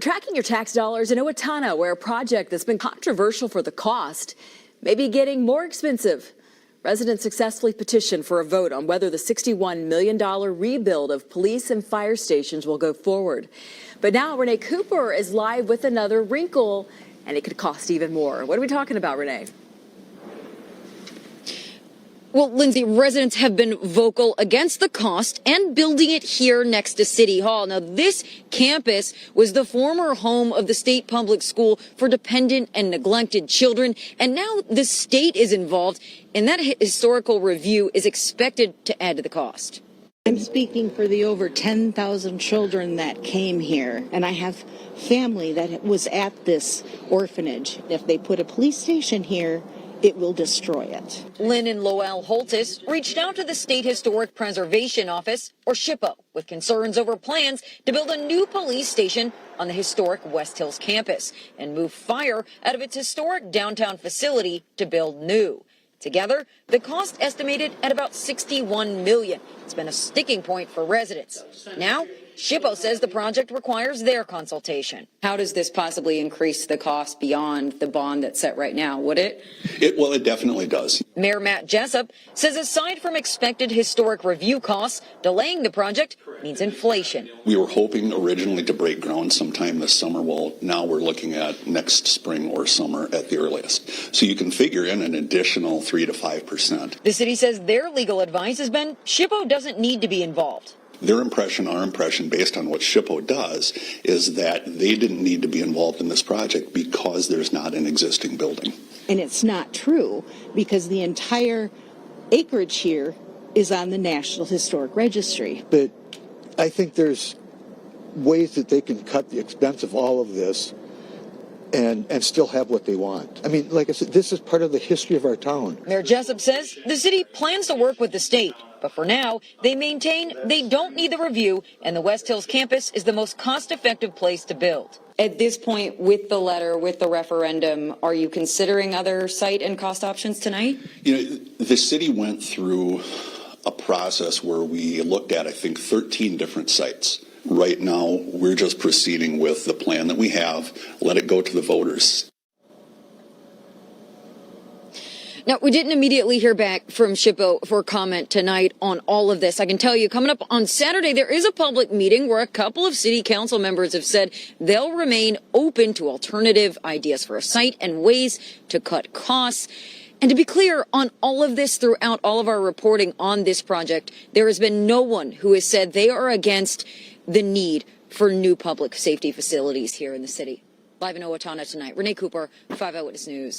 Tracking your tax dollars in Owatonna, where a project that's been controversial for the cost may be getting more expensive. Residents successfully petitioned for a vote on whether the $61 million rebuild of police and fire stations will go forward. But now Renee Cooper is live with another wrinkle, and it could cost even more. What are we talking about, Renee? Well, Lindsay, residents have been vocal against the cost and building it here next to City Hall. Now, this campus was the former home of the state public school for dependent and neglected children, and now the state is involved, and that historical review is expected to add to the cost. I'm speaking for the over 10,000 children that came here, and I have family that was at this orphanage. If they put a police station here, it will destroy it. Lynn and Lowell Holtis reached out to the State Historic Preservation Office, or SHPO, with concerns over plans to build a new police station on the historic West Hills campus and move fire out of its historic downtown facility to build new. Together, the cost estimated at about $61 million. It's been a sticking point for residents. Now, SHPO says the project requires their consultation. How does this possibly increase the cost beyond the bond that's set right now? Would it? Well, it definitely does. Mayor Matt Jessup says aside from expected historic review costs, delaying the project means inflation. We were hoping originally to break ground sometime this summer. Well, now we're looking at next spring or summer at the earliest. So you can figure in an additional 3 to 5%. The city says their legal advice has been SHPO doesn't need to be involved. Their impression, our impression, based on what SHPO does, is that they didn't need to be involved in this project because there's not an existing building. And it's not true, because the entire acreage here is on the National Historic Registry. But I think there's ways that they can cut the expense of all of this and still have what they want. I mean, like I said, this is part of the history of our town. Mayor Jessup says the city plans to work with the state, but for now, they maintain they don't need the review, and the West Hills campus is the most cost-effective place to build. At this point, with the letter, with the referendum, are you considering other site and cost options tonight? You know, the city went through a process where we looked at, I think, 13 different sites. Right now, we're just proceeding with the plan that we have. Let it go to the voters. Now, we didn't immediately hear back from SHPO for comment tonight on all of this. I can tell you, coming up on Saturday, there is a public meeting where a couple of city council members have said they'll remain open to alternative ideas for a site and ways to cut costs. And to be clear on all of this, throughout all of our reporting on this project, there has been no one who has said they are against the need for new public safety facilities here in the city. Live in Owatonna tonight, Renee Cooper, 5 Eyewitness News.